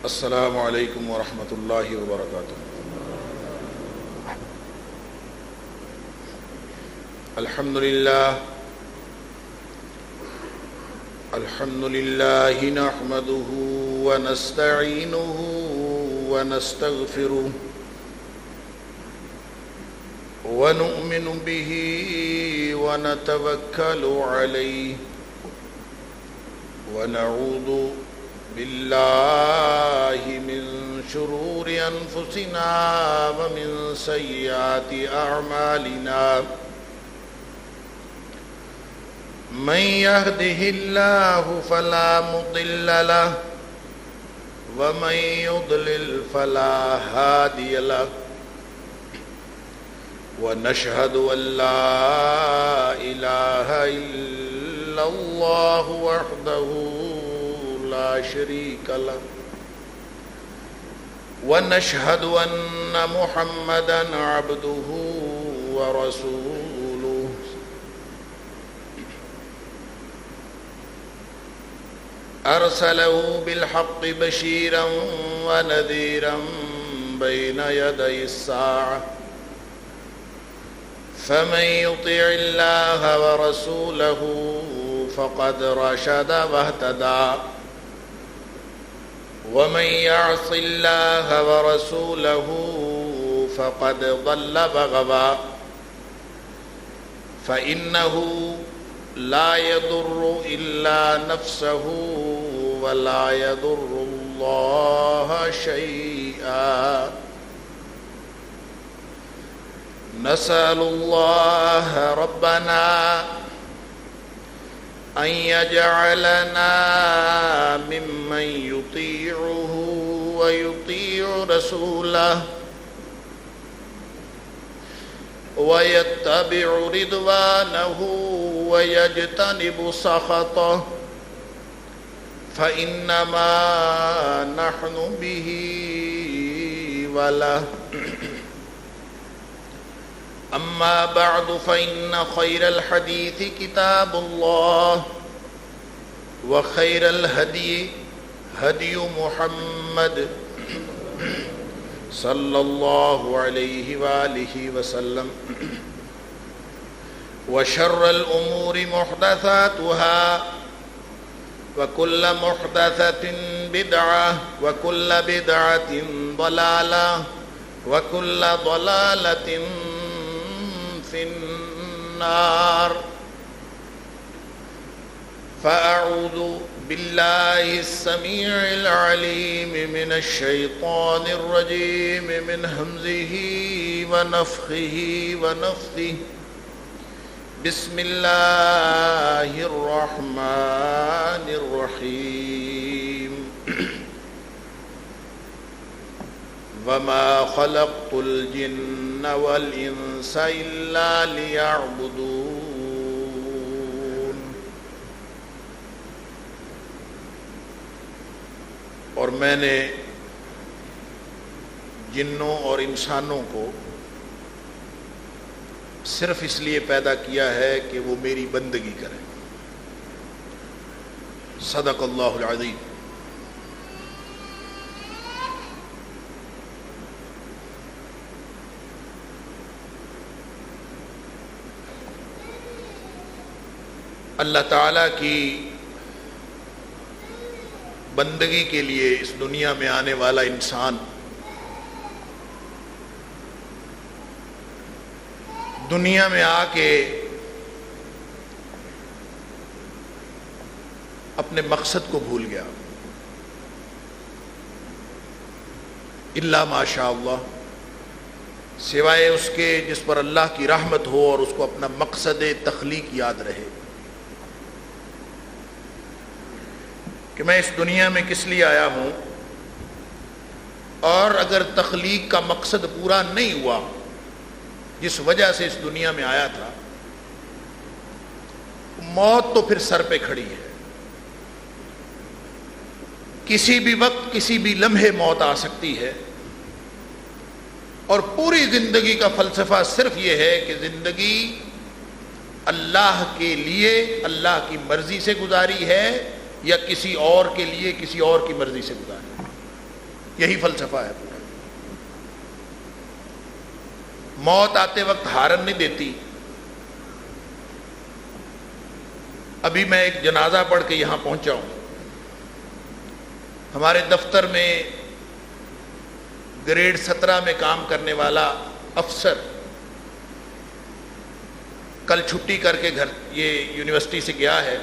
السلام علیکم ورحمۃ اللہ وبرکاتہ۔ الحمد للہ نحمده ونستعینه ونستغفره ونؤمن به ونتوکل علیہ ونعوذ باللہ من شرور انفسنا ومن سیئات اعمالنا، من يهده الله فلا مضل له ومن يضلل فلا هادي له، ونشهد أن لا إله إلا الله وحده لا شريك له، ونشهد أن محمدا عبده ورسوله، أرسله بالحق بشيرا ونذيرا بين يدي الساعة، فمن يطع الله ورسوله فقد رشد واهتدى، ومن يعص الله ورسوله فقد ضل وغوى، فإنه لا يضر إلا نفسه ولا يضر الله شيئا، نسأل الله ربنا أن يجعلنا ممن يطيعه ويطيع رسوله ويتبع رضوانه ويجتنب سخطه، فإنما نحن به وله. أما بعد فإن خير الحديث كتاب الله، وخير الهدي هدي محمد صلى الله عليه وآله وسلم، وشر الأمور محدثاتها، وكل محدثة بدعة، وكل بدعة ضلالة، وكل ضلالة في النار. فأعوذ بالله السميع العليم من الشيطان الرجيم من همزه ونفخه ونفثه. بسم الله الرحمن الرحيم. وما خلقت الجن والإنس إلا ليعبدون. اور میں نے جنوں اور انسانوں کو صرف اس لیے پیدا کیا ہے کہ وہ میری بندگی کریں. صدق اللہ العظیم. اللہ تعالیٰ کی بندگی کے لیے اس دنیا میں آنے والا انسان دنیا میں آ کے اپنے مقصد کو بھول گیا، الا ما شاء اللہ، سوائے اس کے جس پر اللہ کی رحمت ہو اور اس کو اپنا مقصد تخلیق یاد رہے کہ میں اس دنیا میں کس لیے آیا ہوں، اور اگر تخلیق کا مقصد پورا نہیں ہوا جس وجہ سے اس دنیا میں آیا تھا، موت تو پھر سر پہ کھڑی ہے. کسی بھی وقت کسی بھی لمحے موت آ سکتی ہے، اور پوری زندگی کا فلسفہ صرف یہ ہے کہ زندگی اللہ کے لیے اللہ کی مرضی سے گزاری ہے یا کسی اور کے لیے کسی اور کی مرضی سے گزاری. یہی فلسفہ ہے پورا۔ موت آتے وقت ہارن نہیں دیتی۔ ابھی میں ایک جنازہ پڑھ کے یہاں پہنچا ہوں، ہمارے دفتر میں گریڈ 17 میں کام کرنے والا افسر کل چھٹی کر کے گھر یہ یونیورسٹی سے گیا ہے،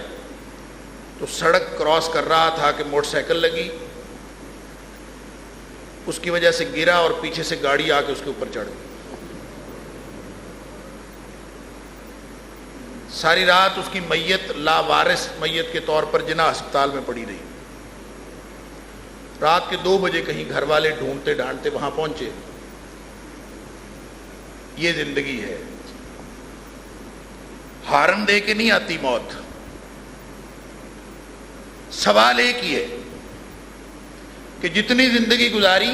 تو سڑک کراس کر رہا تھا کہ موٹر سائیکل لگی، اس کی وجہ سے گرا اور پیچھے سے گاڑی آ کے اس کے اوپر چڑھ گئی۔ ساری رات اس کی میت لاوارث میت کے طور پر جناح ہسپتال میں پڑی رہی۔ رات کے 2 بجے کہیں گھر والے ڈھونڈتے ڈھانڈتے وہاں پہنچے۔ یہ زندگی ہے، ہارن دے کے نہیں آتی موت۔ سوال ایک ہی ہے کہ جتنی زندگی گزاری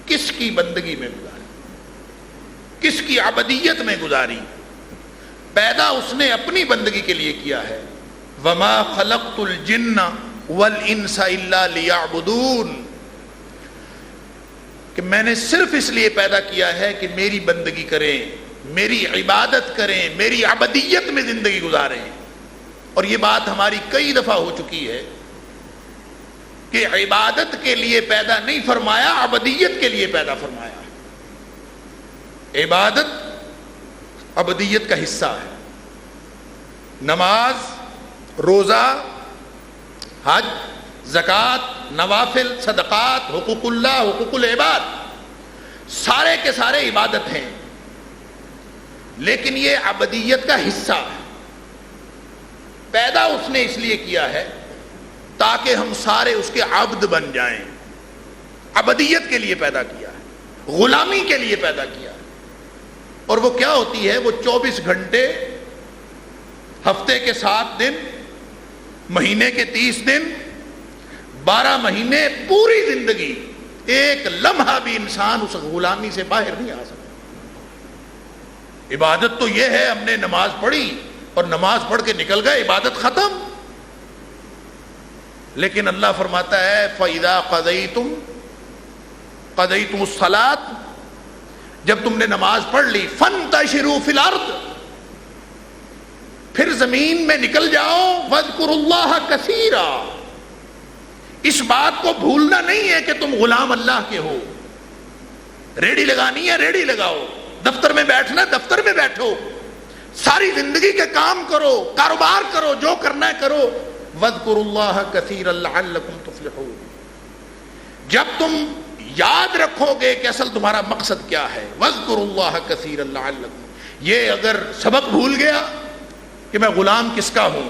کس کی بندگی میں گزاری، کس کی عبدیت میں گزاری۔ پیدا اس نے اپنی بندگی کے لیے کیا ہے، وما خلقت الجن والانس الا لیعبدون، کہ میں نے صرف اس لیے پیدا کیا ہے کہ میری بندگی کریں، میری عبادت کریں، میری عبدیت میں زندگی گزاریں۔ اور یہ بات ہماری کئی دفعہ ہو چکی ہے کہ عبادت کے لیے پیدا نہیں فرمایا، عبدیت کے لیے پیدا فرمایا۔ عبادت عبدیت کا حصہ ہے۔ نماز، روزہ، حج، زکوٰۃ، نوافل، صدقات، حقوق اللہ، حقوق العباد، سارے کے سارے عبادت ہیں، لیکن یہ عبدیت کا حصہ ہے۔ پیدا اس نے اس لیے کیا ہے تاکہ ہم سارے اس کے عبد بن جائیں۔ عبدیت کے لیے پیدا کیا ہے، غلامی کے لیے پیدا کیا ہے۔ اور وہ کیا ہوتی ہے؟ وہ 24 گھنٹے، ہفتے کے 7 دن، مہینے کے 30 دن، 12 مہینے، پوری زندگی، ایک لمحہ بھی انسان اس غلامی سے باہر نہیں آ سکتا۔ عبادت تو یہ ہے ہم نے نماز پڑھی اور نماز پڑھ کے نکل گئے، عبادت ختم۔ لیکن اللہ فرماتا ہے فَإِذَا قَضَيْتُمُ الصَّلَاةَ، جب تم نے نماز پڑھ لی، فَانتَشِرُوا فِي الْأَرْضِ، پھر زمین میں نکل جاؤ، وَاذْكُرُوا اللَّهَ كَثِيرًا۔ اس بات کو بھولنا نہیں ہے کہ تم غلام اللہ کے ہو۔ ریڑھی لگانی ہے ریڑھی لگاؤ، دفتر میں بیٹھنا دفتر میں بیٹھو، ساری زندگی کے کام کرو، کاروبار کرو، جو کرنا ہے کرو۔ وَاذْكُرُوا اللَّهَ كَثِيرًا لَعَلَّكُمْ تُفْلِحُونَ۔ جب تم یاد رکھو گے کہ اصل تمہارا مقصد کیا ہے، وَاذْكُرُوا اللَّهَ كَثِيرًا لَعَلَّكُمْ، یہ اگر سبق بھول گیا کہ میں غلام کس کا ہوں،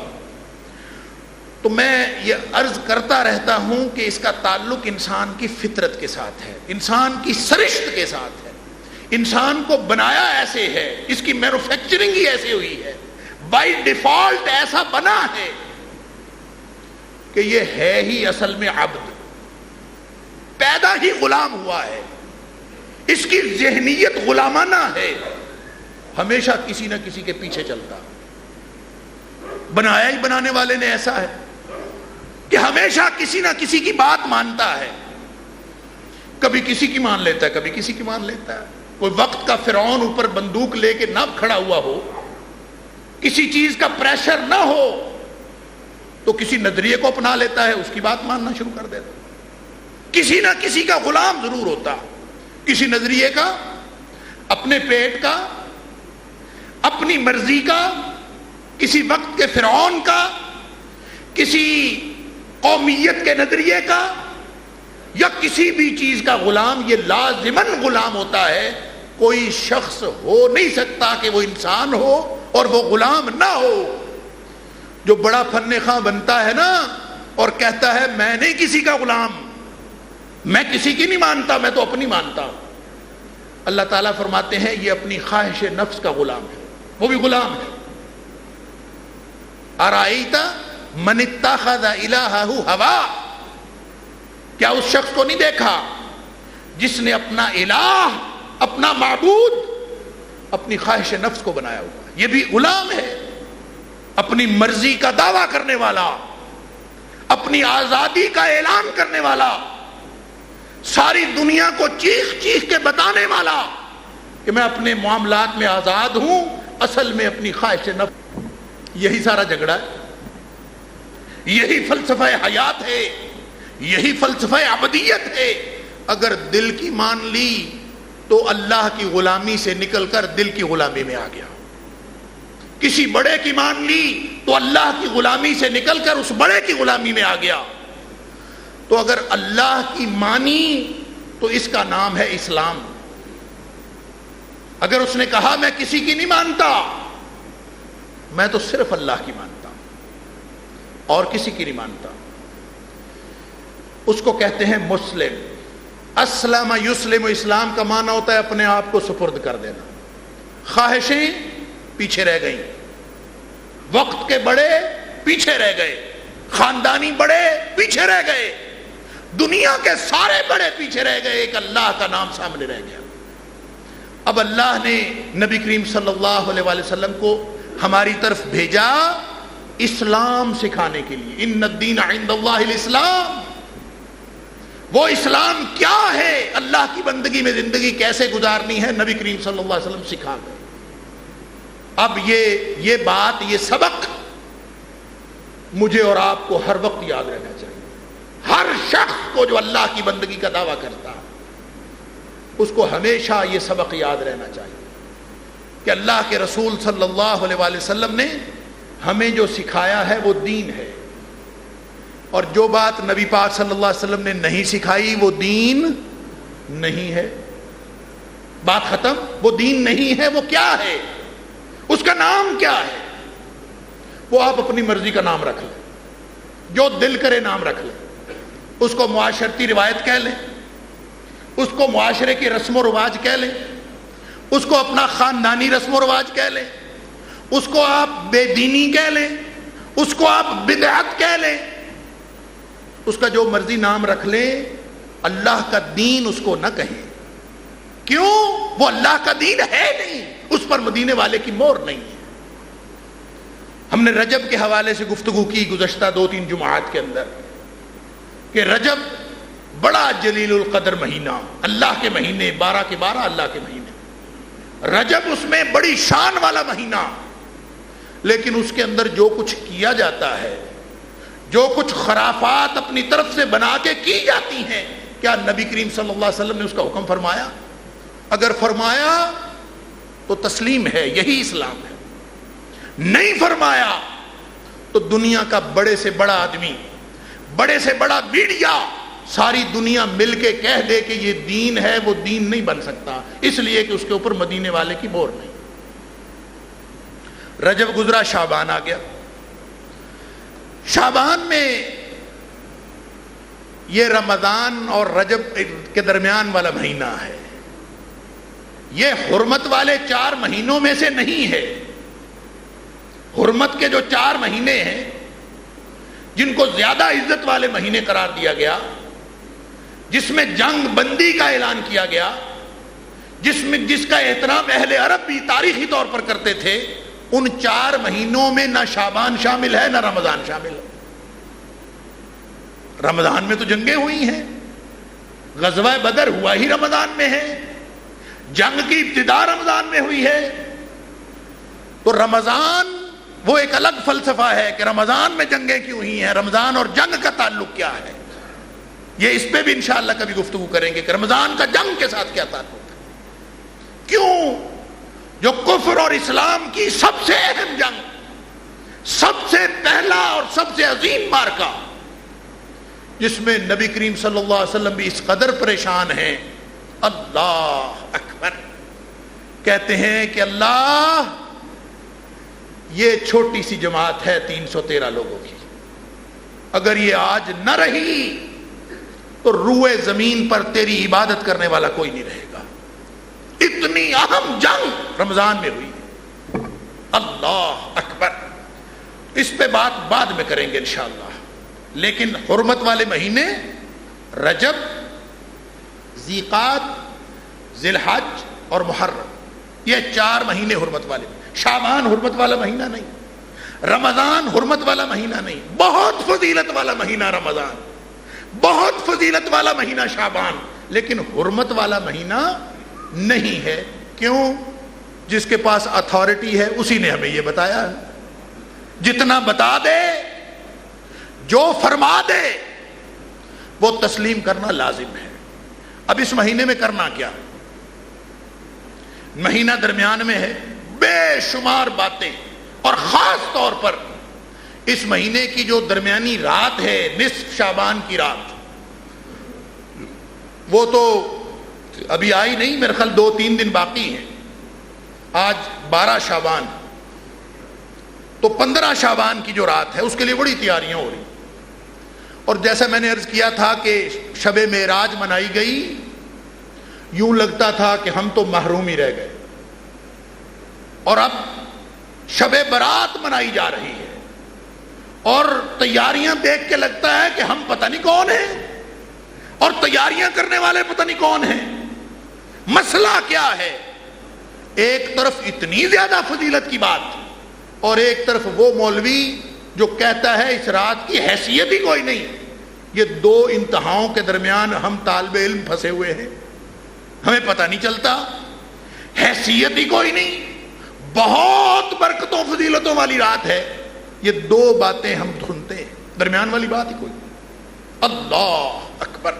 تو میں یہ عرض کرتا رہتا ہوں کہ اس کا تعلق انسان کی فطرت کے ساتھ ہے، انسان کی سرشت کے ساتھ ہے۔ انسان کو بنایا ایسے ہے، اس کی مینوفیکچرنگ ہی ایسے ہوئی ہے، بائی ڈیفالٹ ایسا بنا ہے کہ یہ ہے ہی اصل میں عبد، پیدا ہی غلام ہوا ہے، اس کی ذہنیت غلامانہ ہے، ہمیشہ کسی نہ کسی کے پیچھے چلتا۔ بنایا ہی بنانے والے نے ایسا ہے کہ ہمیشہ کسی نہ کسی کی بات مانتا ہے، کبھی کسی کی مان لیتا ہے، کبھی کسی کی مان لیتا ہے۔ کوئی وقت کا فرعون اوپر بندوق لے کے نہ کھڑا ہوا ہو، کسی چیز کا پریشر نہ ہو، تو کسی نظریے کو اپنا لیتا ہے، اس کی بات ماننا شروع کر دیتا۔ کسی نہ کسی کا غلام ضرور ہوتا، کسی نظریے کا، اپنے پیٹ کا، اپنی مرضی کا، کسی وقت کے فرعون کا، کسی قومیت کے نظریے کا، یا کسی بھی چیز کا غلام۔ یہ لازماً غلام ہوتا ہے، کوئی شخص ہو نہیں سکتا کہ وہ انسان ہو اور وہ غلام نہ ہو۔ جو بڑا فن خواہ بنتا ہے نا اور کہتا ہے میں نہیں کسی کا غلام، میں کسی کی نہیں مانتا، میں تو اپنی مانتا ہوں، اللہ تعالیٰ فرماتے ہیں یہ اپنی خواہش نفس کا غلام ہے، وہ بھی غلام ہے۔ ارائیت من اتخذ الہہ ہوا، کیا اس شخص کو نہیں دیکھا جس نے اپنا الہ، اپنا معبود، اپنی خواہش نفس کو بنایا ہوا؟ یہ بھی غلام ہے، اپنی مرضی کا دعویٰ کرنے والا، اپنی آزادی کا اعلان کرنے والا، ساری دنیا کو چیخ چیخ کے بتانے والا کہ میں اپنے معاملات میں آزاد ہوں، اصل میں اپنی خواہش نفس. یہی سارا جھگڑا ہے، یہی فلسفہ حیات ہے، یہی فلسفہ ابدیت ہے. اگر دل کی مان لی تو اللہ کی غلامی سے نکل کر دل کی غلامی میں آ گیا. کسی بڑے کی مان لی تو اللہ کی غلامی سے نکل کر اس بڑے کی غلامی میں آ گیا. تو اگر اللہ کی مانی تو اس کا نام ہے اسلام. اگر اس نے کہا میں کسی کی نہیں مانتا، میں تو صرف اللہ کی مانتا اور کسی کی نہیں مانتا، اس کو کہتے ہیں مسلم. اسلم یسلم، اسلام کا معنی ہوتا ہے اپنے آپ کو سپرد کر دینا. خواہشیں پیچھے رہ گئیں، وقت کے بڑے پیچھے رہ گئے، خاندانی بڑے پیچھے رہ گئے، دنیا کے سارے بڑے پیچھے رہ گئے، ایک اللہ کا نام سامنے رہ گیا. اب اللہ نے نبی کریم صلی اللہ علیہ وآلہ وسلم کو ہماری طرف بھیجا اسلام سکھانے کے لیے. ان الدین عند اللہ الاسلام. وہ اسلام کیا ہے، اللہ کی بندگی میں زندگی کیسے گزارنی ہے، نبی کریم صلی اللہ علیہ وسلم سکھا گئے. اب یہ بات، یہ سبق مجھے اور آپ کو ہر وقت یاد رہنا چاہیے. ہر شخص کو جو اللہ کی بندگی کا دعویٰ کرتا اس کو ہمیشہ یہ سبق یاد رہنا چاہیے کہ اللہ کے رسول صلی اللہ علیہ وآلہ وسلم نے ہمیں جو سکھایا ہے وہ دین ہے، اور جو بات نبی پاک صلی اللہ علیہ وسلم نے نہیں سکھائی وہ دین نہیں ہے. بات ختم. وہ دین نہیں ہے. وہ کیا ہے؟ اس کا نام کیا ہے؟ وہ آپ اپنی مرضی کا نام رکھ لیں، جو دل کرے نام رکھ لیں. اس کو معاشرتی روایت کہہ لیں، اس کو معاشرے کی رسم و رواج کہہ لیں، اس کو اپنا خاندانی رسم و رواج کہہ لیں، اس کو آپ بے دینی کہہ لیں، اس کو آپ بدعت کہہ لیں، اس کا جو مرضی نام رکھ لیں، اللہ کا دین اس کو نہ کہیں. کیوں؟ وہ اللہ کا دین ہے نہیں، اس پر مدینے والے کی مہر نہیں ہے. ہم نے رجب کے حوالے سے گفتگو کی گزشتہ 2-3 جمعات کے اندر کہ رجب بڑا جلیل القدر مہینہ، اللہ کے مہینے 12 کے 12 اللہ کے مہینے. رجب اس میں بڑی شان والا مہینہ، لیکن اس کے اندر جو کچھ کیا جاتا ہے، جو کچھ خرافات اپنی طرف سے بنا کے کی جاتی ہیں، کیا نبی کریم صلی اللہ علیہ وسلم نے اس کا حکم فرمایا؟ اگر فرمایا تو تسلیم ہے، یہی اسلام ہے. نہیں فرمایا تو دنیا کا بڑے سے بڑا آدمی، بڑے سے بڑا میڈیا، ساری دنیا مل کے کہہ دے کہ یہ دین ہے، وہ دین نہیں بن سکتا، اس لیے کہ اس کے اوپر مدینے والے کی مہر نہیں. رجب گزرا، شعبان آ گیا. شعبان میں یہ رمضان اور رجب کے درمیان والا مہینہ ہے. یہ حرمت والے 4 مہینوں میں سے نہیں ہے. حرمت کے جو 4 مہینے ہیں جن کو زیادہ عزت والے مہینے قرار دیا گیا، جس میں جنگ بندی کا اعلان کیا گیا، جس کا احترام اہل عرب بھی تاریخی طور پر کرتے تھے، ان 4 مہینوں میں نہ شعبان شامل ہے نہ رمضان شامل ہے. رمضان میں تو جنگیں ہوئی ہیں، غزوہ بدر ہوا ہی رمضان میں ہے، جنگ کی ابتدا رمضان میں ہوئی ہے. تو رمضان وہ ایک الگ فلسفہ ہے کہ رمضان میں جنگیں کیوں ہوئی ہیں، رمضان اور جنگ کا تعلق کیا ہے. یہ اس پہ بھی انشاءاللہ کبھی گفتگو کریں گے کہ رمضان کا جنگ کے ساتھ کیا تعلق ہے. کیوں؟ جو کفر اور اسلام کی سب سے اہم جنگ، سب سے پہلا اور سب سے عظیم معرکہ، جس میں نبی کریم صلی اللہ علیہ وسلم بھی اس قدر پریشان ہیں. اللہ اکبر. کہتے ہیں کہ اللہ، یہ چھوٹی سی جماعت ہے 313 لوگوں کی، اگر یہ آج نہ رہی تو روئے زمین پر تیری عبادت کرنے والا کوئی نہیں رہے گا. اتنی اہم جنگ رمضان میں ہوئی. اللہ اکبر. اس پہ بات بعد میں کریں گے انشاءاللہ. لیکن حرمت والے مہینے رجب، ذیقعد، ذی الحج اور محرم، یہ 4 مہینے حرمت والے. شعبان حرمت والا مہینہ نہیں، رمضان حرمت والا مہینہ نہیں، بہت فضیلت والا مہینہ رمضان. بہت فضیلت والا مہینہ شعبان، لیکن حرمت والا مہینہ نہیں ہے۔ کیوں؟ جس کے پاس اتھارٹی ہے اسی نے ہمیں یہ بتایا ہے۔ جتنا بتا دے، جو فرما دے، وہ تسلیم کرنا لازم ہے۔ اب اس مہینے میں کرنا کیا؟ مہینہ درمیان میں ہے، بے شمار باتیں، اور خاص طور پر اس مہینے کی جو درمیانی رات ہے، نصف شعبان کی رات، وہ تو ابھی آئی نہیں، میرے خیال 2-3 دن باقی ہیں۔ آج 12 شعبان، تو 15 شعبان کی جو رات ہے اس کے لیے بڑی تیاریاں ہو رہی۔ اور جیسا میں نے عرض کیا تھا کہ شب معراج منائی گئی، یوں لگتا تھا کہ ہم تو محروم ہی رہ گئے، اور اب شب برات منائی جا رہی ہے، اور تیاریاں دیکھ کے لگتا ہے کہ ہم پتہ نہیں کون ہیں، اور تیاریاں کرنے والے پتہ نہیں کون ہیں۔ مسئلہ کیا ہے؟ ایک طرف اتنی زیادہ فضیلت کی بات، اور ایک طرف وہ مولوی جو کہتا ہے اس رات کی حیثیت ہی کوئی نہیں۔ یہ دو انتہاؤں کے درمیان ہم طالب علم پھنسے ہوئے ہیں، ہمیں پتہ نہیں چلتا، حیثیت ہی کوئی نہیں، بہت برکتوں فضیلتوں والی رات ہے، یہ دو باتیں ہم سنتے ہیں، درمیان والی بات ہی کوئی۔ اللہ اکبر،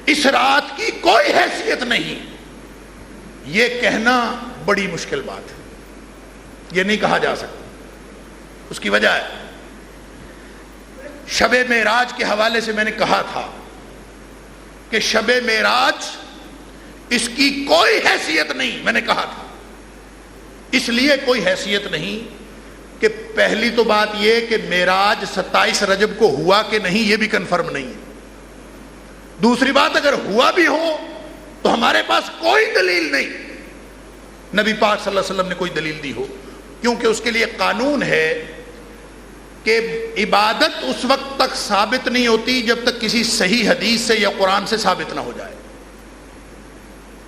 اس رات کی کوئی حیثیت نہیں، یہ کہنا بڑی مشکل بات ہے، یہ نہیں کہا جا سکتا۔ اس کی وجہ ہے شب معراج کے حوالے سے میں نے کہا تھا کہ شب معراج اس کی کوئی حیثیت نہیں، میں نے کہا تھا۔ اس لیے کوئی حیثیت نہیں کہ پہلی تو بات یہ کہ معراج 27 رجب کو ہوا کہ نہیں، یہ بھی کنفرم نہیں ہے۔ دوسری بات، اگر ہوا بھی ہو تو ہمارے پاس کوئی دلیل نہیں، نبی پاک صلی اللہ علیہ وسلم نے کوئی دلیل دی ہو، کیونکہ اس کے لیے قانون ہے کہ عبادت اس وقت تک ثابت نہیں ہوتی جب تک کسی صحیح حدیث سے یا قرآن سے ثابت نہ ہو جائے۔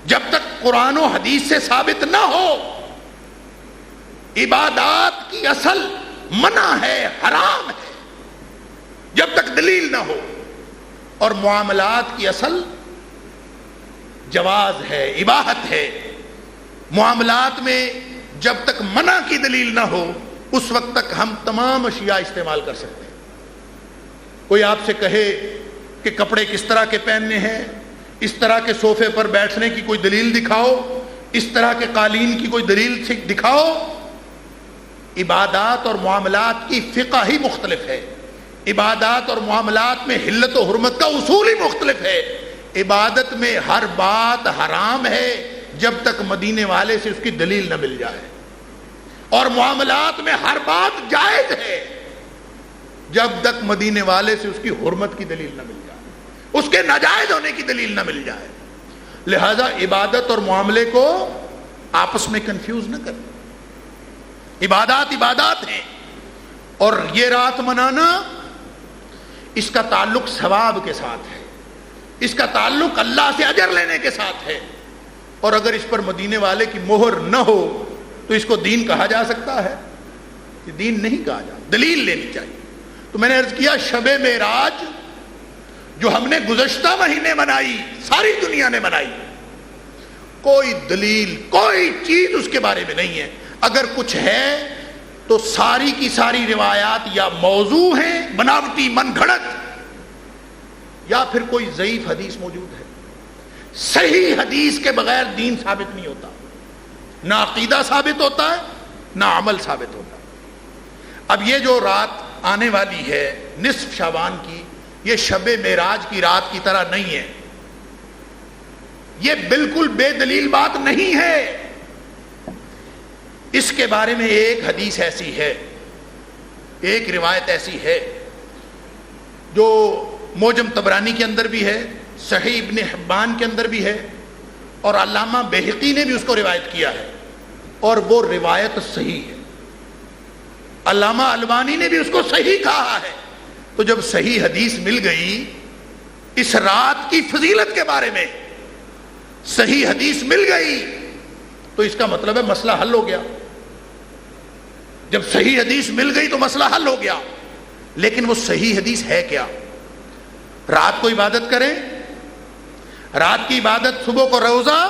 جب تک قرآن و حدیث سے ثابت نہ ہو، عبادات کی اصل منع ہے، حرام ہے، جب تک دلیل نہ ہو، اور معاملات کی اصل جواز ہے، اباحت ہے۔ معاملات میں جب تک منع کی دلیل نہ ہو اس وقت تک ہم تمام اشیاء استعمال کر سکتے ہیں۔ کوئی آپ سے کہے کہ کپڑے کس طرح کے پہننے ہیں، اس طرح کے صوفے پر بیٹھنے کی کوئی دلیل دکھاؤ، اس طرح کے قالین کی کوئی دلیل دکھاؤ۔ عبادات اور معاملات کی فقہ ہی مختلف ہے، عبادات اور معاملات میں حلت و حرمت کا اصول ہی مختلف ہے۔ عبادت میں ہر بات حرام ہے جب تک مدینے والے سے اس کی دلیل نہ مل جائے، اور معاملات میں ہر بات جائز ہے جب تک مدینے والے سے اس کی حرمت کی دلیل نہ مل جائے، اس کے ناجائز ہونے کی دلیل نہ مل جائے۔ لہذا عبادت اور معاملے کو آپس میں کنفیوز نہ کریں۔ عبادات عبادات ہیں، اور یہ رات منانا اس کا تعلق ثواب کے ساتھ ہے، اس کا تعلق اللہ سے اجر لینے کے ساتھ ہے، اور اگر اس پر مدینے والے کی مہر نہ ہو تو اس کو دین کہا جا سکتا ہے؟ کہ دین نہیں کہا جا، دلیل لینی چاہیے۔ تو میں نے عرض کیا شب معراج جو ہم نے گزشتہ مہینے منائی، ساری دنیا نے منائی، کوئی دلیل، کوئی چیز اس کے بارے میں نہیں ہے۔ اگر کچھ ہے تو ساری کی ساری روایات یا موضوع ہیں، بناوٹی، من گھڑت، یا پھر کوئی ضعیف حدیث موجود ہے۔ صحیح حدیث کے بغیر دین ثابت نہیں ہوتا، نہ عقیدہ ثابت ہوتا ہے، نہ عمل ثابت ہوتا ہے۔ اب یہ جو رات آنے والی ہے نصف شعبان کی، یہ شب معراج کی رات کی طرح نہیں ہے، یہ بالکل بے دلیل بات نہیں ہے۔ اس کے بارے میں ایک حدیث ایسی ہے، ایک روایت ایسی ہے جو معجم طبرانی کے اندر بھی ہے، صحیح ابن حبان کے اندر بھی ہے، اور علامہ بہقی نے بھی اس کو روایت کیا ہے، اور وہ روایت صحیح ہے۔ علامہ البانی نے بھی اس کو صحیح کہا ہے۔ تو جب صحیح حدیث مل گئی اس رات کی فضیلت کے بارے میں، صحیح حدیث مل گئی، تو اس کا مطلب ہے مسئلہ حل ہو گیا۔ جب صحیح حدیث مل گئی تو مسئلہ حل ہو گیا۔ لیکن وہ صحیح حدیث ہے کیا؟ رات کو عبادت کریں، رات کی عبادت، صبح کو روزہ،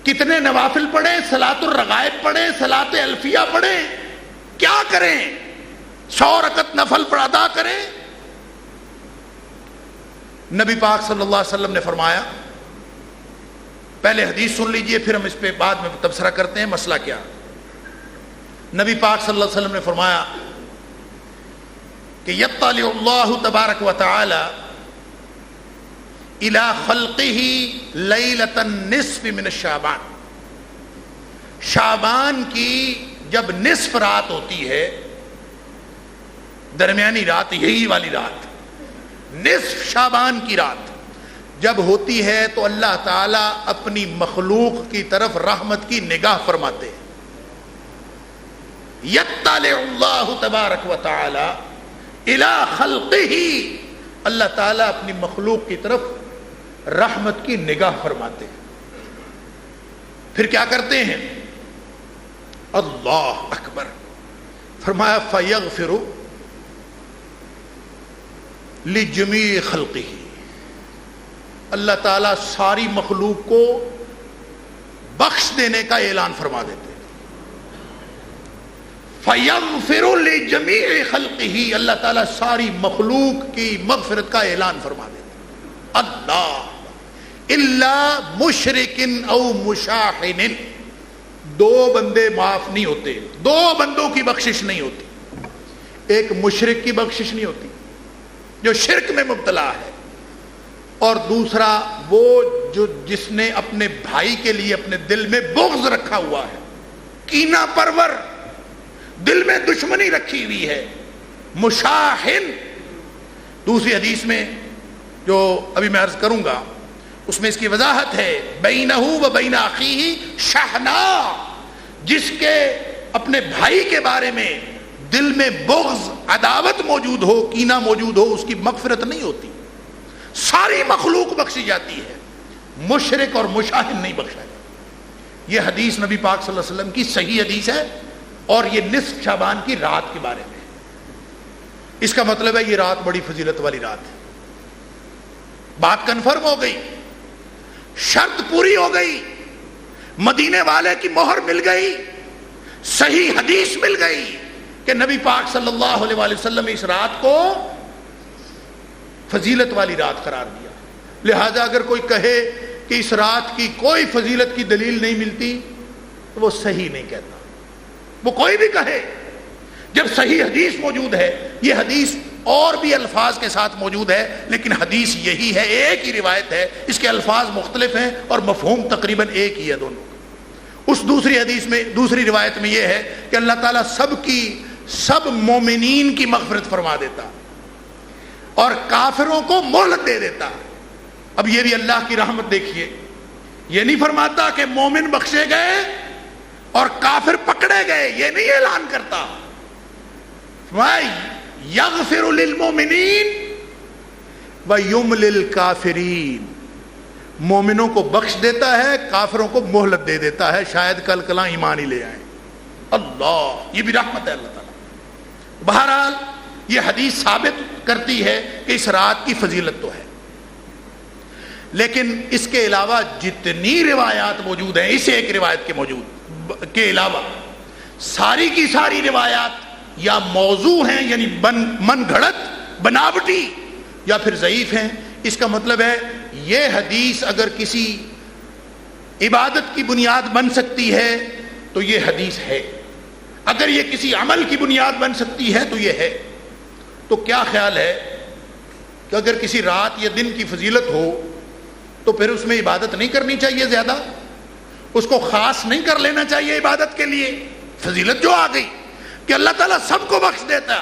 کتنے نوافل پڑھیں، صلاۃ الرغائب پڑھیں، صلاۃ الفیہ پڑھیں، کیا کریں، 100 رکعت نفل پر ادا کریں۔ نبی پاک صلی اللہ علیہ وسلم نے فرمایا، پہلے حدیث سن لیجئے پھر ہم اس پہ بعد میں تبصرہ کرتے ہیں مسئلہ کیا۔ نبی پاک صلی اللہ علیہ وسلم نے فرمایا کہ یطلع اللہ تبارک و تعالی الی خلقہ لیلۃ النصف من الشعبان، شعبان کی جب نصف رات ہوتی ہے، درمیانی رات، یہی والی رات، نصف شعبان کی رات جب ہوتی ہے تو اللہ تعالیٰ اپنی مخلوق کی طرف رحمت کی نگاہ فرماتے ہیں۔ یطلع اللہ تبارک و تعالی الی خلقہ، اللہ تعالیٰ اپنی مخلوق کی طرف رحمت کی نگاہ فرماتے ہیں۔ پھر کیا کرتے ہیں؟ اللہ اکبر، فرمایا فیغفر لجمیع خلقہ، اللہ تعالیٰ ساری مخلوق کو بخش دینے کا اعلان فرما دیتے ہیں۔ فیغفر لجمیع خلقہ، اللہ تعالیٰ ساری مخلوق کی مغفرت کا اعلان فرما دیتے ہیں۔ اللہ الا مشرک او مشاحن، 2 بندے معاف نہیں ہوتے، 2 بندوں کی بخشش نہیں ہوتی۔ ایک مشرک کی بخشش نہیں ہوتی جو شرک میں مبتلا ہے، اور دوسرا وہ جس نے اپنے بھائی کے لیے اپنے دل میں بغض رکھا ہوا ہے، کینہ پرور، دل میں دشمنی رکھی ہوئی ہے، مشاحن۔ دوسری حدیث میں جو ابھی میں عرض کروں گا اس میں اس کی وضاحت ہے، بینہ و بین اخیہ شحنا، جس کے اپنے بھائی کے بارے میں دل میں بغض، عداوت موجود ہو، کینہ موجود ہو، اس کی مغفرت نہیں ہوتی۔ ساری مخلوق بخشی جاتی ہے، مشرک اور مشاہن نہیں بخشا جاتا۔ یہ حدیث نبی پاک صلی اللہ علیہ وسلم کی صحیح حدیث ہے، اور یہ نصف شعبان کی رات کے بارے میں۔ اس کا مطلب ہے یہ رات بڑی فضیلت والی رات ہے۔ بات کنفرم ہو گئی، شرط پوری ہو گئی، مدینے والے کی مہر مل گئی، صحیح حدیث مل گئی کہ نبی پاک صلی اللہ علیہ وآلہ وسلم اس رات کو فضیلت والی رات قرار دیا۔ لہذا اگر کوئی کہے کہ اس رات کی کوئی فضیلت کی دلیل نہیں ملتی تو وہ صحیح نہیں کہتا۔ وہ کوئی بھی کہے، جب صحیح حدیث موجود ہے، یہ حدیث اور بھی الفاظ کے ساتھ موجود ہے لیکن حدیث یہی ہے، ایک ہی روایت ہے، اس کے الفاظ مختلف ہیں اور مفہوم تقریباً ایک ہی ہے دونوں کا۔ اس دوسری حدیث میں، دوسری روایت میں یہ ہے کہ اللہ تعالیٰ سب مومنین کی مغفرت فرما دیتا اور کافروں کو مہلت دے دیتا۔ اب یہ بھی اللہ کی رحمت دیکھیے، یہ نہیں فرماتا کہ مومن بخشے گئے اور کافر پکڑے گئے، یہ نہیں اعلان کرتا۔ یغفر للمؤمنین ویملی للکافرین، مومنوں کو بخش دیتا ہے، کافروں کو مہلت دے دیتا ہے، شاید کل کلاں ایمان ہی لے آئیں۔ اللہ، یہ بھی رحمت ہے اللہ تعالیٰ۔ بہرحال یہ حدیث ثابت کرتی ہے کہ اس رات کی فضیلت تو ہے، لیکن اس کے علاوہ جتنی روایات موجود ہیں، اس ایک روایت کے علاوہ ساری کی ساری روایات یا موضوع ہیں، یعنی من گھڑت، بناوٹی، یا پھر ضعیف ہیں۔ اس کا مطلب ہے یہ حدیث اگر کسی عبادت کی بنیاد بن سکتی ہے تو یہ حدیث ہے، اگر یہ کسی عمل کی بنیاد بن سکتی ہے تو یہ ہے۔ تو کیا خیال ہے کہ اگر کسی رات یا دن کی فضیلت ہو تو پھر اس میں عبادت نہیں کرنی چاہیے، زیادہ اس کو خاص نہیں کر لینا چاہیے عبادت کے لیے؟ فضیلت جو آ گئی کہ اللہ تعالیٰ سب کو بخش دیتا،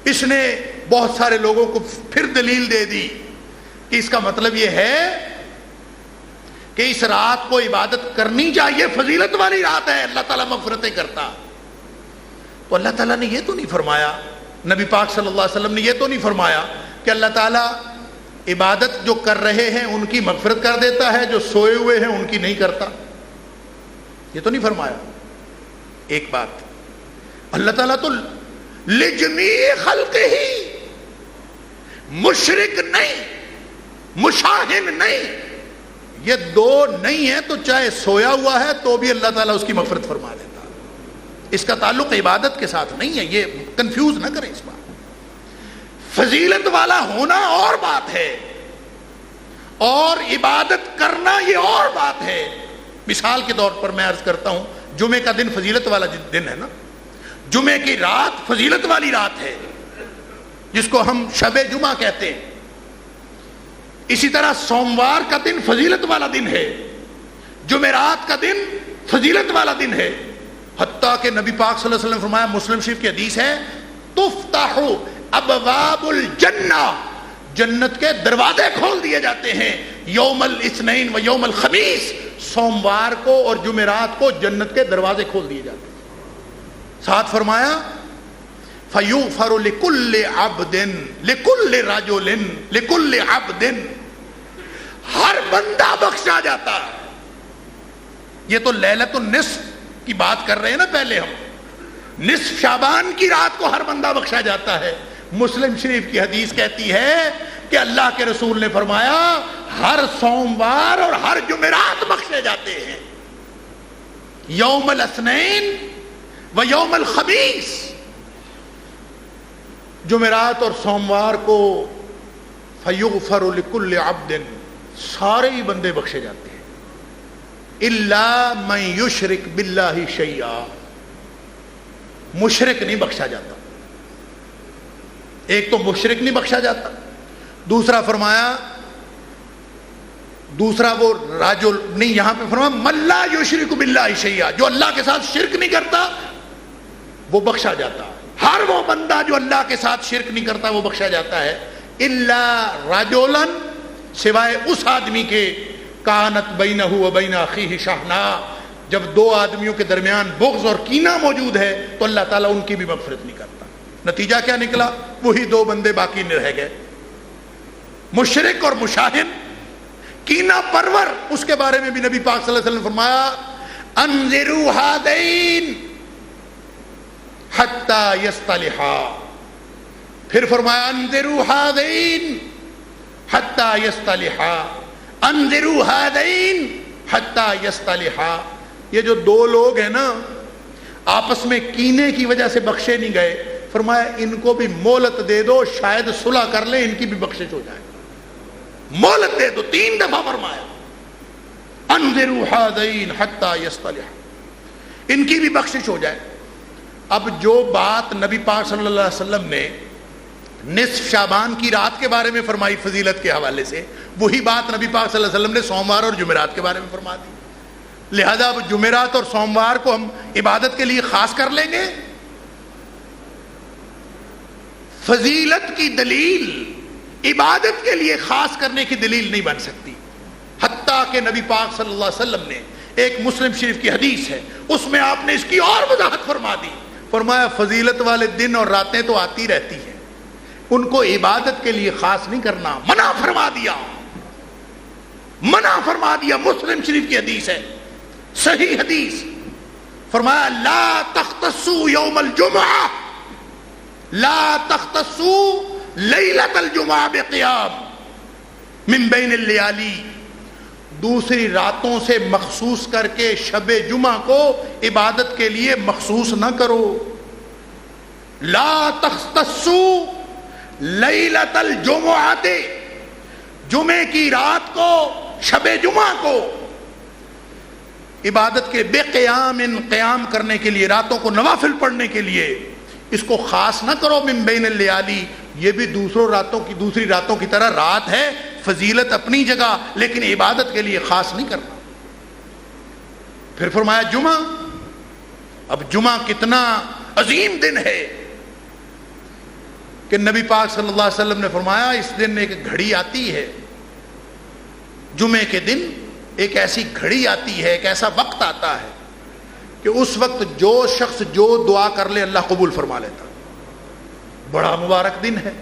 اس نے بہت سارے لوگوں کو پھر دلیل دے دی کہ اس کا مطلب یہ ہے کہ اس رات کو عبادت کرنی چاہیے، فضیلت والی رات ہے، اللہ تعالیٰ مغفرتیں کرتا۔ تو اللہ تعالیٰ نے یہ تو نہیں فرمایا، نبی پاک صلی اللہ علیہ وسلم نے یہ تو نہیں فرمایا کہ اللہ تعالیٰ عبادت جو کر رہے ہیں ان کی مغفرت کر دیتا ہے، جو سوئے ہوئے ہیں ان کی نہیں کرتا، یہ تو نہیں فرمایا۔ ایک بات، اللہ تعالیٰ تو لجمیع خلقہ، مشرک نہیں، مشاہن نہیں. یہ دو نہیں ہے تو چاہے سویا ہوا ہے تو بھی اللہ تعالیٰ اس کی مغفرت فرما دیتا. اس کا تعلق عبادت کے ساتھ نہیں ہے، یہ کنفیوز نہ کریں اس بات. فضیلت والا ہونا اور بات ہے اور عبادت کرنا یہ اور بات ہے. مثال کے طور پر میں عرض کرتا ہوں، جمعے کا دن فضیلت والا دن ہے نا، جمعے کی رات فضیلت والی رات ہے جس کو ہم شب جمعہ کہتے ہیں. اسی طرح سوموار کا دن فضیلت والا دن ہے، جمعرات کا دن فضیلت والا دن ہے. حتیٰ کہ نبی پاک صلی اللہ علیہ وسلم نے فرمایا، مسلم شریف کی حدیث ہے، تفتح ابواب الجنہ، جنت کے دروازے کھول دیے جاتے ہیں یوم الاثنین و یوم الخمیس، سوموار کو اور جمعرات کو جنت کے دروازے کھول دیے جاتے ہیں. ساتھ فرمایا فَيُغْفَرُ لِكُلِّ عَبْدٍ لِكُلِّ رَجُلٍ لِكُلِّ عَبْدٍ، ہر بندہ بخشا جاتا ہے. یہ تو لیلۃ النصف کی بات کر رہے ہیں نا پہلے ہم، نصف شعبان کی رات کو ہر بندہ بخشا جاتا ہے. مسلم شریف کی حدیث کہتی ہے کہ اللہ کے رسول نے فرمایا ہر سوموار اور ہر جمعرات بخشے جاتے ہیں، یوم الاثنین و یوم الخمیس، جمعرات اور سوموار کو فیغفر لکل عبد، سارے ہی بندے بخشے جاتے ہیں، الا من یشرک باللہ شیئا، مشرک نہیں بخشا جاتا. ایک تو مشرک نہیں بخشا جاتا، دوسرا فرمایا، دوسرا وہ راجل نہیں، یہاں پہ فرمایا من لا یشرک باللہ شیئا، جو اللہ کے ساتھ شرک نہیں کرتا وہ بخشا جاتا. ہر وہ بندہ جو اللہ کے ساتھ شرک نہیں کرتا وہ بخشا جاتا ہے. الا رجلا، سوائے اس آدمی کے کانت بینہ و بین اخیہ شحناء، جب دو آدمیوں کے درمیان بغض اور کینہ موجود ہے تو اللہ تعالیٰ ان کی بھی مغفرت نہیں کرتا. نتیجہ کیا نکلا؟ وہی دو بندے باقی نہیں رہ گئے، مشرک اور مشاہن، کینہ پرور. اس کے بارے میں بھی نبی پاک صلی اللہ علیہ وسلم نے فرمایا انذروا ہذین حتی یصطلحا، پھر فرمایا انذروا ہذین حتی یصطلحا، انذروا ہذین حتی یصطلحا. یہ جو دو لوگ ہیں نا آپس میں کینے کی وجہ سے بخشے نہیں گئے، فرمایا ان کو بھی مہلت دے دو، شاید صلح کر لیں، ان کی بھی بخشش ہو جائے. مہلت دے دو، 3 دفعہ فرمایا انذروا ہذین حتی یصطلحا، ان کی بھی بخشش ہو جائے. اب جو بات نبی پاک صلی اللہ علیہ وسلم نے نصف شعبان کی رات کے بارے میں فرمائی فضیلت کے حوالے سے، وہی بات نبی پاک صلی اللہ علیہ وسلم نے سوموار اور جمعرات کے بارے میں فرما دی. لہذا اب جمعرات اور سوموار کو ہم عبادت کے لیے خاص کر لیں گے. فضیلت کی دلیل عبادت کے لیے خاص کرنے کی دلیل نہیں بن سکتی. حتیٰ کہ نبی پاک صلی اللہ علیہ وسلم نے، ایک مسلم شریف کی حدیث ہے اس میں آپ نے اس کی اور وضاحت فرما دی. فرمایا فضیلت والے دن اور راتیں تو آتی رہتی ہیں، ان کو عبادت کے لیے خاص نہیں کرنا، منع فرما دیا، منع فرما دیا. مسلم شریف کی حدیث ہے، صحیح حدیث. فرمایا لا تختصوا یوم الجمعہ، لا تختصوا لیلۃ الجمعہ بقیام من بین اللیالی، دوسری راتوں سے مخصوص کر کے شب جمعہ کو عبادت کے لیے مخصوص نہ کرو. لا تختصوا لیلۃ الجمعہ، جمعے کی رات کو، شب جمعہ کو عبادت کے بے قیام، قیام کرنے کے لیے، راتوں کو نوافل پڑھنے کے لیے اس کو خاص نہ کرو. من بین اللیالی، یہ بھی دوسری راتوں کی طرح رات ہے، فضیلت اپنی جگہ، لیکن عبادت کے لیے خاص نہیں کرنا. پھر فرمایا جمعہ. اب جمعہ کتنا عظیم دن ہے کہ نبی پاک صلی اللہ علیہ وسلم نے فرمایا اس دن ایک گھڑی آتی ہے، جمعے کے دن ایک ایسی گھڑی آتی ہے، ایک ایسا وقت آتا ہے کہ اس وقت جو شخص جو دعا کر لے اللہ قبول فرما لیتا. بڑا مبارک دن ہے،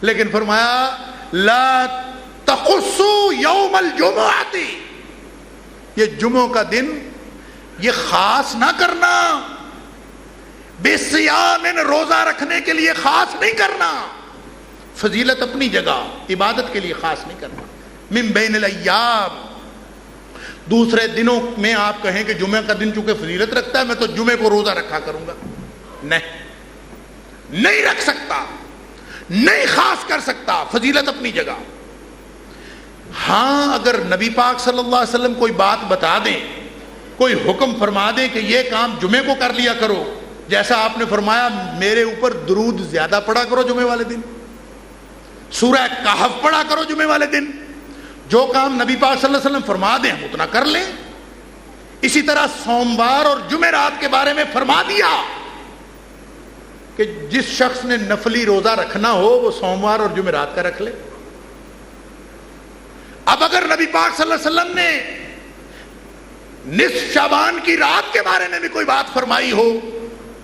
لیکن فرمایا لا تخصوا یوم الجمعہ، یہ جمعوں کا دن یہ خاص نہ کرنا، بے صیام، روزہ رکھنے کے لیے خاص نہیں کرنا. فضیلت اپنی جگہ، عبادت کے لیے خاص نہیں کرنا. من بین الایام، دوسرے دنوں میں آپ کہیں کہ جمعہ کا دن چونکہ فضیلت رکھتا ہے میں تو جمعے کو روزہ رکھا کروں گا، نہیں رکھ سکتا، نہیں خاص کر سکتا. فضیلت اپنی جگہ. ہاں اگر نبی پاک صلی اللہ علیہ وسلم کوئی بات بتا دیں، کوئی حکم فرما دیں کہ یہ کام جمعے کو کر لیا کرو، جیسا آپ نے فرمایا میرے اوپر درود زیادہ پڑھا کرو جمعے والے دن، سورہ کہف پڑھا کرو جمعے والے دن، جو کام نبی پاک صلی اللہ علیہ وسلم فرما دیں ہم اتنا کر لیں. اسی طرح سوموار اور جمعرات کے بارے میں فرما دیا کہ جس شخص نے نفلی روزہ رکھنا ہو وہ سوموار اور جمعرات کا رکھ لے. اب اگر نبی پاک صلی اللہ علیہ وسلم نے نصف شعبان کی رات کے بارے میں بھی کوئی بات فرمائی ہو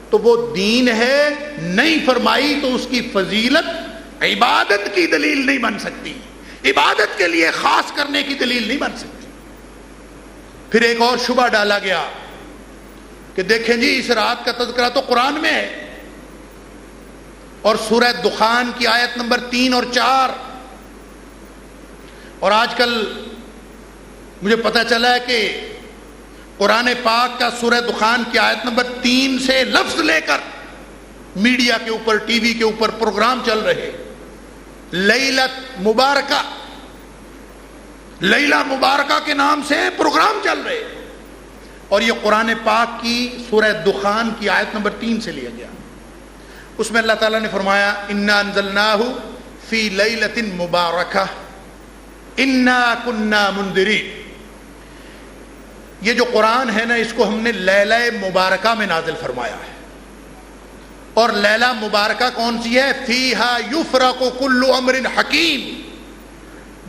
تو وہ دین ہے، نہیں فرمائی تو اس کی فضیلت عبادت کی دلیل نہیں بن سکتی، عبادت کے لیے خاص کرنے کی دلیل نہیں بن سکتی. پھر ایک اور شبہ ڈالا گیا کہ دیکھیں جی اس رات کا تذکرہ تو قرآن میں ہے، اور سورہ دخان کی آیت نمبر 3 اور 4، اور آج کل مجھے پتہ چلا ہے کہ قرآن پاک کا سورہ دخان کی آیت نمبر 3 سے لفظ لے کر میڈیا کے اوپر، ٹی وی کے اوپر پروگرام چل رہے، لیلت مبارکہ، لیلہ مبارکہ کے نام سے پروگرام چل رہے، اور یہ قرآن پاک کی سورہ دخان کی آیت نمبر 3 سے لیا گیا. اس میں اللہ تعالیٰ نے فرمایا انا انزلناہ فی لیلۃ مبارکہ انا کنا منذرین. یہ جو قرآن ہے نا اس کو ہم نے لیلہ مبارکہ میں نازل فرمایا ہے، اور لیلہ مبارکہ کون سی ہے؟ فیہا یفرق کل امر حکیم.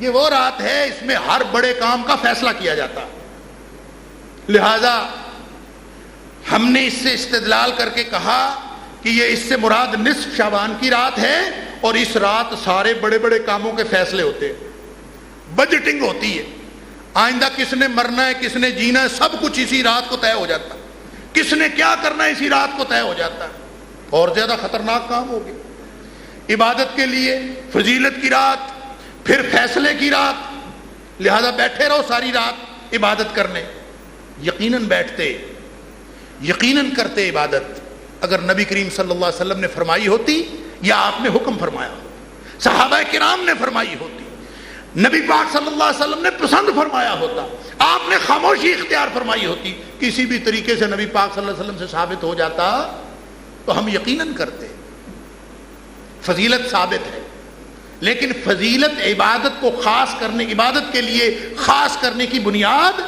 یہ وہ رات ہے اس میں ہر بڑے کام کا فیصلہ کیا جاتا. لہذا ہم نے اس سے استدلال کر کے کہا کہ یہ اس سے مراد نصف شعبان کی رات ہے، اور اس رات سارے بڑے بڑے کاموں کے فیصلے ہوتے ہیں، بجٹنگ ہوتی ہے، آئندہ کس نے مرنا ہے، کس نے جینا ہے، سب کچھ اسی رات کو طے ہو جاتا ہے، کس نے کیا کرنا ہے اسی رات کو طے ہو جاتا ہے. اور زیادہ خطرناک کام ہوگی. عبادت کے لیے فضیلت کی رات، پھر فیصلے کی رات، لہذا بیٹھے رہو ساری رات عبادت کرنے. یقیناً بیٹھتے، یقیناً کرتے عبادت اگر نبی کریم صلی اللہ علیہ وسلم نے فرمائی ہوتی، یا آپ نے حکم فرمایا ہوتا، صحابہ کرام نے فرمائی ہوتی، نبی پاک صلی اللہ علیہ وسلم نے پسند فرمایا ہوتا، آپ نے خاموشی اختیار فرمائی ہوتی، کسی بھی طریقے سے نبی پاک صلی اللہ علیہ وسلم سے ثابت ہو جاتا تو ہم یقیناً کرتے. فضیلت ثابت ہے، لیکن فضیلت عبادت کو خاص کرنے، عبادت کے لیے خاص کرنے کی بنیاد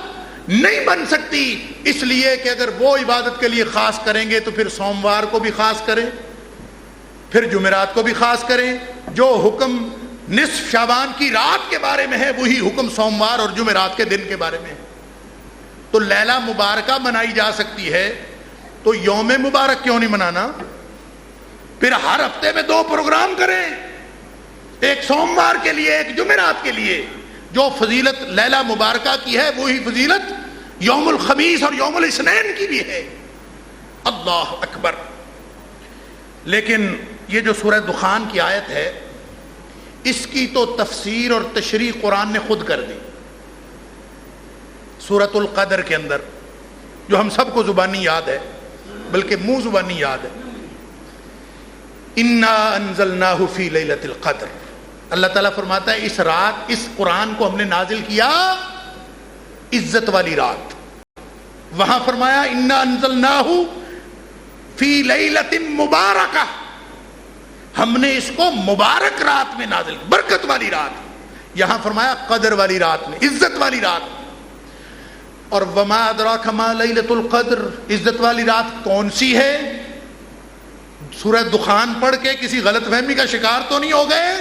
نہیں بن سکتی، اس لیے کہ اگر وہ عبادت کے لیے خاص کریں گے تو پھر سوموار کو بھی خاص کریں، پھر جمعرات کو بھی خاص کریں. جو حکم نصف شعبان کی رات کے بارے میں ہے وہی حکم سوموار اور جمعرات کے دن کے بارے میں ہے. تو لیلہ مبارکہ منائی جا سکتی ہے تو یوم مبارک کیوں نہیں منانا؟ پھر ہر ہفتے میں 2 پروگرام کریں، ایک سوموار کے لیے ایک جمعرات کے لیے. جو فضیلت لیلہ مبارکہ کی ہے وہی فضیلت یوم الخمیس اور یوم الاثنین کی بھی ہے. اللہ اکبر. لیکن یہ جو سورہ دخان کی آیت ہے اس کی تو تفسیر اور تشریح قرآن نے خود کر دی. سورۃ القدر کے اندر جو ہم سب کو زبانی یاد ہے، بلکہ منہ زبانی یاد ہے، انا انزلناہ فی لیلۃ القدر. اللہ تعالیٰ فرماتا ہے اس رات، اس قرآن کو ہم نے نازل کیا عزت والی رات. وہاں فرمایا انا انزلناہ فی لیلۃ مبارکہ، ہم نے اس کو مبارک رات میں نازل، برکت والی رات. یہاں فرمایا قدر والی رات میں، عزت والی رات. اور وما ادراک ما لیلۃ القدر، عزت والی رات کون سی ہے؟ سورہ دخان پڑھ کے کسی غلط فہمی کا شکار تو نہیں ہو گئے؟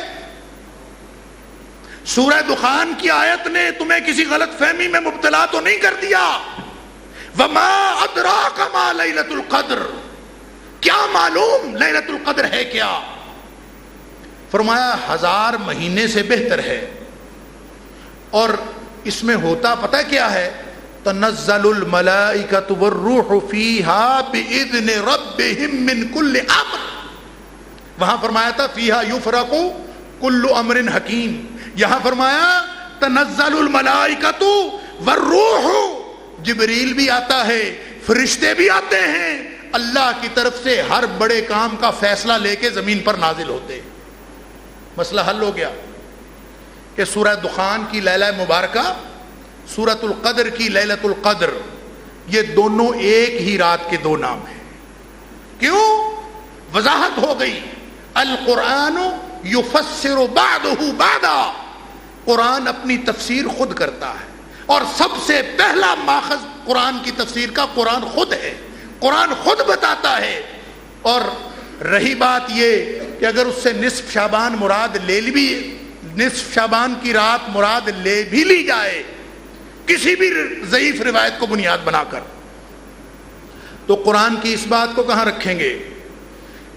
سورہ دخان کی آیت نے تمہیں کسی غلط فہمی میں مبتلا تو نہیں کر دیا؟ وما ادراک ما لیلۃ القدر، کیا معلوم لیلۃ القدر ہے کیا؟ فرمایا 1000 مہینے سے بہتر ہے. اور اس میں ہوتا پتہ کیا ہے؟ تنزل الملائکۃ والروح فیہا بإذن ربہم من کل امر. وہاں فرمایا تھا فیہا یفرق کل امر حکیم. یہاں فرمایا تنزل الملائکۃ والروح، جبریل بھی آتا ہے، فرشتے بھی آتے ہیں، اللہ کی طرف سے ہر بڑے کام کا فیصلہ لے کے زمین پر نازل ہوتے. مسئلہ حل ہو گیا کہ سورہ دخان کی لیلہ مبارکہ، سورۃ القدر کی لیلۃ القدر، یہ دونوں ایک ہی رات کے دو نام ہیں. کیوں؟ وضاحت ہو گئی. القرآن یفسر بعضہ بعضا، قرآن اپنی تفسیر خود کرتا ہے، اور سب سے پہلا ماخذ قرآن کی تفسیر کا قرآن خود ہے. قرآن خود بتاتا ہے. اور رہی بات یہ کہ اگر اس سے نصف شعبان مراد لے لی، نصف شعبان کی رات مراد لے بھی لی جائے کسی بھی ضعیف روایت کو بنیاد بنا کر، تو قرآن کی اس بات کو کہاں رکھیں گے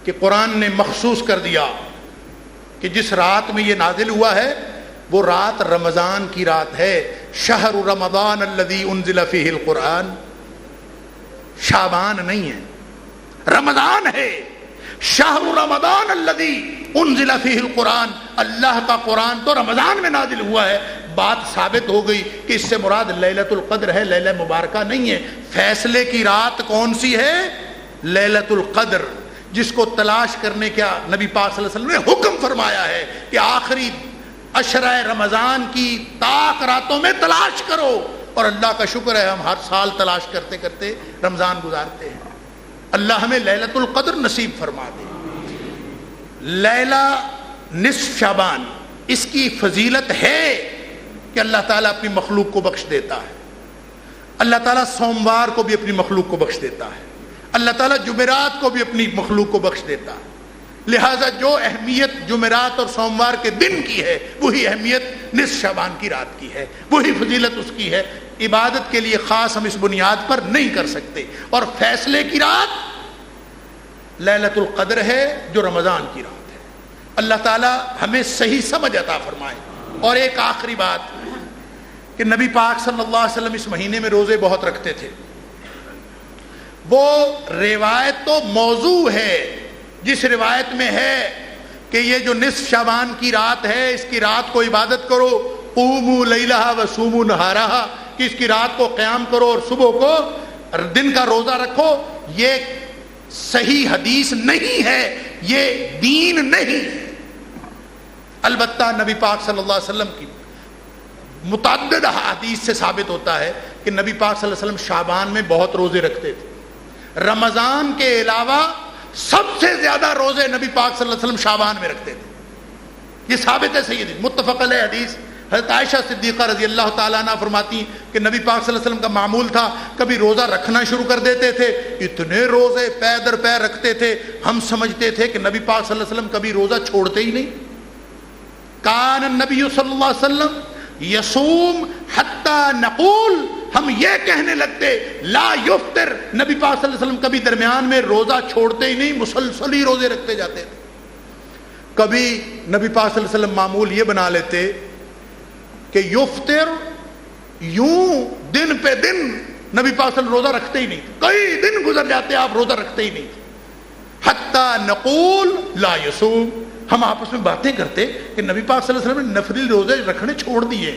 کہ قرآن نے مخصوص کر دیا کہ جس رات میں یہ نازل ہوا ہے وہ رات رمضان کی رات ہے. شہر رمضان الذی انزل فیہ القرآن، شعبان نہیں ہے، رمضان ہے. شہر رمضان الذی انزل فیہ القرآن، اللہ کا قرآن تو رمضان میں نازل ہوا ہے. بات ثابت ہو گئی کہ اس سے مراد لیلۃ القدر ہے، لیلہ مبارکہ نہیں ہے. فیصلے کی رات کون سی ہے؟ لیلۃ القدر، جس کو تلاش کرنے کا نبی پاک صلی اللہ علیہ وسلم نے حکم فرمایا ہے کہ آخری عشرہ رمضان کی طاق راتوں میں تلاش کرو. اور اللہ کا شکر ہے ہم ہر سال تلاش کرتے کرتے رمضان گزارتے ہیں. اللہ ہمیں لیلۃ القدر نصیب فرما دے. لیلہ نصف شعبان، اس کی فضیلت ہے کہ اللہ تعالیٰ اپنی مخلوق کو بخش دیتا ہے. اللہ تعالیٰ سوموار کو بھی اپنی مخلوق کو بخش دیتا ہے. اللہ تعالیٰ جمعرات کو بھی اپنی مخلوق کو بخش دیتا ہے. لہٰذا جو اہمیت جمعرات اور سوموار کے دن کی ہے وہی اہمیت نصف شعبان کی رات کی ہے، وہی فضیلت اس کی ہے. عبادت کے لیے خاص ہم اس بنیاد پر نہیں کر سکتے. اور فیصلے کی رات لیلۃ القدر ہے جو رمضان کی رات ہے. اللہ تعالیٰ ہمیں صحیح سمجھ عطا فرمائے. اور ایک آخری بات کہ نبی پاک صلی اللہ علیہ وسلم اس مہینے میں روزے بہت رکھتے تھے. وہ روایت تو موضوع ہے جس روایت میں ہے کہ یہ جو نصف شعبان کی رات ہے اس کی رات کو عبادت کرو، قوموا لیلہا وصوموا نہارہا، کہ اس کی رات کو قیام کرو اور صبح کو دن کا روزہ رکھو. یہ صحیح حدیث نہیں ہے، یہ دین نہیں ہے. البتہ نبی پاک صلی اللہ علیہ وسلم کی متعدد حدیث سے ثابت ہوتا ہے کہ نبی پاک صلی اللہ علیہ وسلم شعبان میں بہت روزے رکھتے تھے. رمضان کے علاوہ سب سے زیادہ روزے نبی پاک صلی اللہ علیہ وسلم شعبان میں رکھتے تھے. یہ ثابت ہے صحیح حدیث، متفق علیہ حدیث. حضرت عائشہ صدیقہ رضی اللہ تعالیٰ عنہ فرماتی ہیں کہ نبی پاک صلی اللہ علیہ وسلم کا معمول تھا کبھی روزہ رکھنا شروع کر دیتے تھے، اتنے روزے پے در پے رکھتے تھے ہم سمجھتے تھے کہ نبی پاک صلی اللہ علیہ وسلم کبھی روزہ چھوڑتے ہی نہیں. کان النبی صلی اللہ علیہ وسلم یصوم حتی نقول، ہم یہ کہنے لگتے لا یفطر، نبی پاک صلی اللہ علیہ وسلم کبھی درمیان میں روزہ چھوڑتے ہی نہیں، مسلسل ہی روزے رکھتے جاتے تھے. کبھی نبی پاک صلی اللہ علیہ وسلم معمول یہ بنا لیتے کہ یفطر، یوں دن پہ دن نبی پاک صلی اللہ علیہ وسلم روزہ رکھتے ہی نہیں، کئی دن گزر جاتے آپ روزہ رکھتے ہی نہیں. حتی نقول لا یصوم، ہم آپس میں باتیں کرتے کہ نبی پاک صلی اللہ علیہ وسلم نے نفلی روزے رکھنے چھوڑ دیے.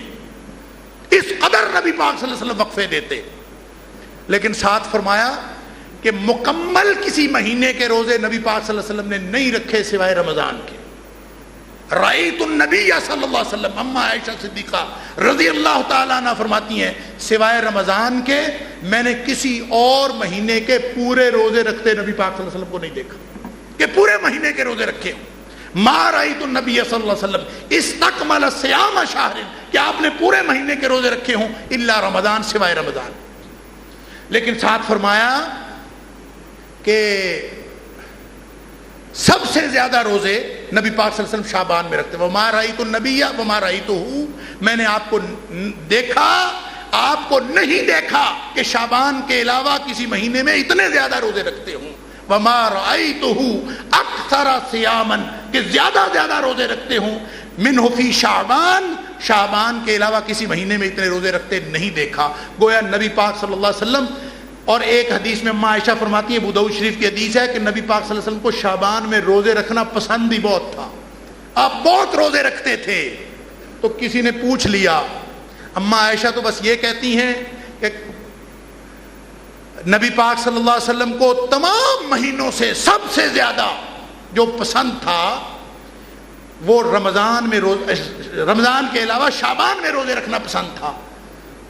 اس قدر نبی پاک صلی اللہ علیہ وسلم وقفے دیتے. لیکن ساتھ فرمایا کہ مکمل کسی مہینے کے روزے نبی پاک صلی اللہ علیہ وسلم نے نہیں رکھے سوائے رمضان کے. رأیت النبی صلی اللہ علیہ وسلم، اما عائشہ صدیقہ رضی اللہ تعالیٰ عنہ فرماتی ہیں سوائے رمضان کے میں نے کسی اور مہینے کے پورے روزے رکھتے نبی پاک صلی اللہ علیہ وسلم کو نہیں دیکھا کہ پورے مہینے کے روزے رکھے ہوں. ما رأیت النبی صلی اللہ علیہ وسلم استکمل صیام شہر، کہ آپ نے پورے مہینے کے روزے رکھے ہوں الا رمضان، سوائے رمضان. لیکن ساتھ فرمایا کہ سب سے زیادہ روزے نبی پاک صلی اللہ علیہ وسلم شعبان میں رکھتے. وما رأیت النبی وما رأیتہ، میں نے آپ کو دیکھا، آپ کو نہیں دیکھا کہ شعبان کے علاوہ کسی مہینے میں اتنے زیادہ روزے رکھتے ہوں. وما رأیتہ اکثر صیاما، کہ زیادہ روزے رکھتے ہوں. منہ فی شعبان، شعبان کے علاوہ کسی مہینے میں اتنے روزے رکھتے نہیں دیکھا. گویا نبی پاک صلی اللہ علیہ وسلم، اور ایک حدیث میں عائشہ فرماتی ہے، ابو داؤد شریف کی حدیث ہے کہ نبی پاک صلی اللہ علیہ وسلم کو شعبان میں روزے رکھنا پسند ہی بہت تھا. آپ بہت روزے رکھتے تھے. تو کسی نے پوچھ لیا اما عائشہ تو بس یہ کہتی ہیں کہ نبی پاک صلی اللہ علیہ وسلم کو تمام مہینوں سے سب سے زیادہ جو پسند تھا وہ رمضان کے علاوہ شعبان میں روزے رکھنا پسند تھا.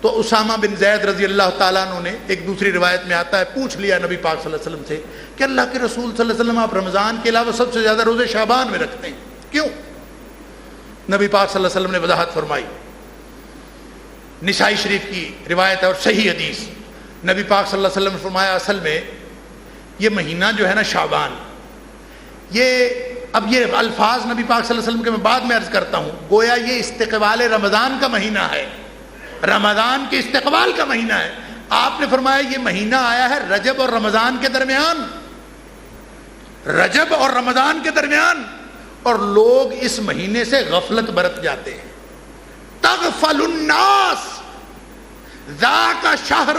تو اسامہ بن زید رضی اللہ تعالیٰ عنہ نے، ایک دوسری روایت میں آتا ہے، پوچھ لیا نبی پاک صلی اللہ علیہ وسلم سے کہ اللہ کے رسول صلی اللہ علیہ وسلم آپ رمضان کے علاوہ سب سے زیادہ روزے شعبان میں رکھتے ہیں، کیوں؟ نبی پاک صلی اللہ علیہ وسلم نے وضاحت فرمائی. نسائی شریف کی روایت ہے اور صحیح حدیث. نبی پاک صلی اللہ علیہ وسلم نے فرمایا اصل میں یہ مہینہ جو ہے نا شعبان، اب یہ الفاظ نبی پاک صلی اللہ علیہ وسلم کے میں بعد میں عرض کرتا ہوں، گویا یہ استقبال رمضان کا مہینہ ہے، رمضان کے استقبال کا مہینہ ہے. آپ نے فرمایا یہ مہینہ آیا ہے رجب اور رمضان کے درمیان، رجب اور رمضان کے درمیان، اور لوگ اس مہینے سے غفلت برت جاتے ہیں. تغفل الناس ذاک شہر،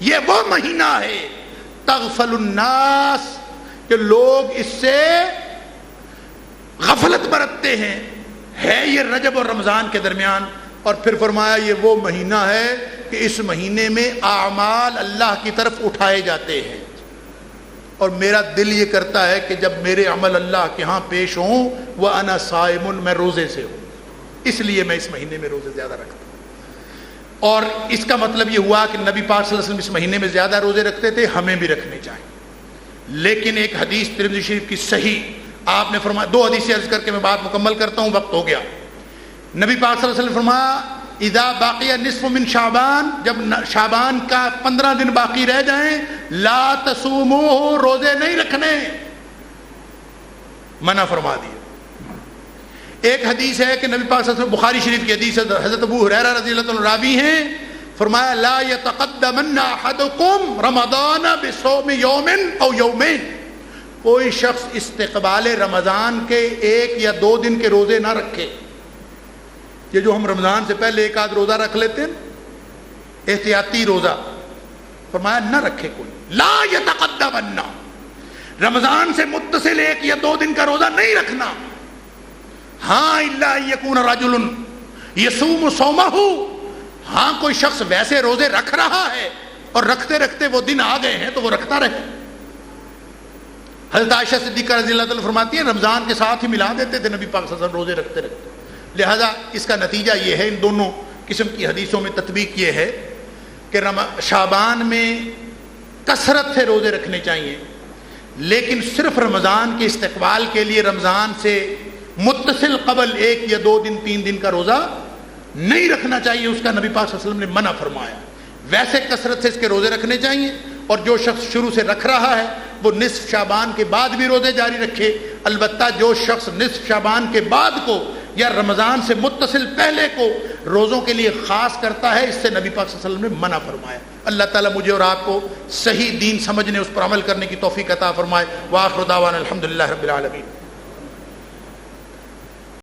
یہ وہ مہینہ ہے تغفل الناس کہ لوگ اس سے غفلت برتتے ہیں، ہے یہ رجب اور رمضان کے درمیان. اور پھر فرمایا یہ وہ مہینہ ہے کہ اس مہینے میں اعمال اللہ کی طرف اٹھائے جاتے ہیں، اور میرا دل یہ کرتا ہے کہ جب میرے عمل اللہ کے ہاں پیش ہوں وَأَنَا صَائِمٌ، میں روزے سے ہوں، اس لیے میں اس مہینے میں روزے زیادہ رکھتا ہوں. اور اس کا مطلب یہ ہوا کہ نبی پاک صلی اللہ علیہ وسلم اس مہینے میں زیادہ روزے رکھتے تھے، ہمیں بھی رکھنے چاہیے. لیکن ایک حدیث ترمذی شریف کی صحیح، آپ نے فرمایا، دو حدیثیں عرض کر کے میں بات مکمل کرتا ہوں، وقت ہو گیا. نبی پاک صلی اللہ علیہ وسلم فرمایا اذا باقی نصف من شعبان، جب شعبان کا 15 دن باقی رہ جائیں، لا تصوموہ، روزے نہیں رکھنے، منع فرما دیا. ایک حدیث ہے کہ نبی پاک صلی اللہ علیہ وسلم، بخاری شریف کی حدیث ہے، حضرت ابو ہریرہ رضی اللہ عنہ راوی ہیں، فرمایا لا یتقدمن احدکم رمضان بصوم یوم او یومین، کوئی شخص استقبال رمضان کے 1 یا 2 دن کے روزے نہ رکھے. یہ جو ہم رمضان سے پہلے 1 آدھ روزہ رکھ لیتے ہیں احتیاطی روزہ، فرمایا نہ رکھے کوئی. لا یتقدمن، رمضان سے متصل 1 یا 2 دن کا روزہ نہیں رکھنا. ہاں الا یکون رجل یصوم صومہ، ہاں کوئی شخص ویسے روزے رکھ رہا ہے اور رکھتے رکھتے وہ دن آ گئے ہیں تو وہ رکھتا رہے. حضرت عائشہ صدیقہ رضی اللہ تعالیٰ فرماتی ہیں رمضان کے ساتھ ہی ملا دیتے تھے نبی پاک صلی اللہ علیہ وسلم روزے رکھتے رکھتے. لہذا اس کا نتیجہ یہ ہے، ان دونوں قسم کی حدیثوں میں تطبیق یہ ہے کہ شعبان میں کثرت سے روزے رکھنے چاہیے، لیکن صرف رمضان کے استقبال کے لیے رمضان سے متصل قبل 1 یا 2 دن 3 دن کا روزہ نہیں رکھنا چاہیے. اس کا نبی پاک صلی اللہ علیہ وسلم نے منع فرمایا. ویسے کثرت سے اس کے روزے رکھنے چاہیے، اور جو شخص شروع سے رکھ رہا ہے وہ نصف شعبان کے بعد بھی روزے جاری رکھے. البتہ جو شخص نصف شعبان کے بعد کو یا رمضان سے متصل پہلے کو روزوں کے لیے خاص کرتا ہے، اس سے نبی پاک صلی اللہ علیہ وسلم نے منع فرمایا. اللہ تعالیٰ مجھے اور آپ کو صحیح دین سمجھنے، اس پر عمل کرنے کی توفیق عطا فرمائے. وآخر دعوانا الحمدللہ رب العالمین.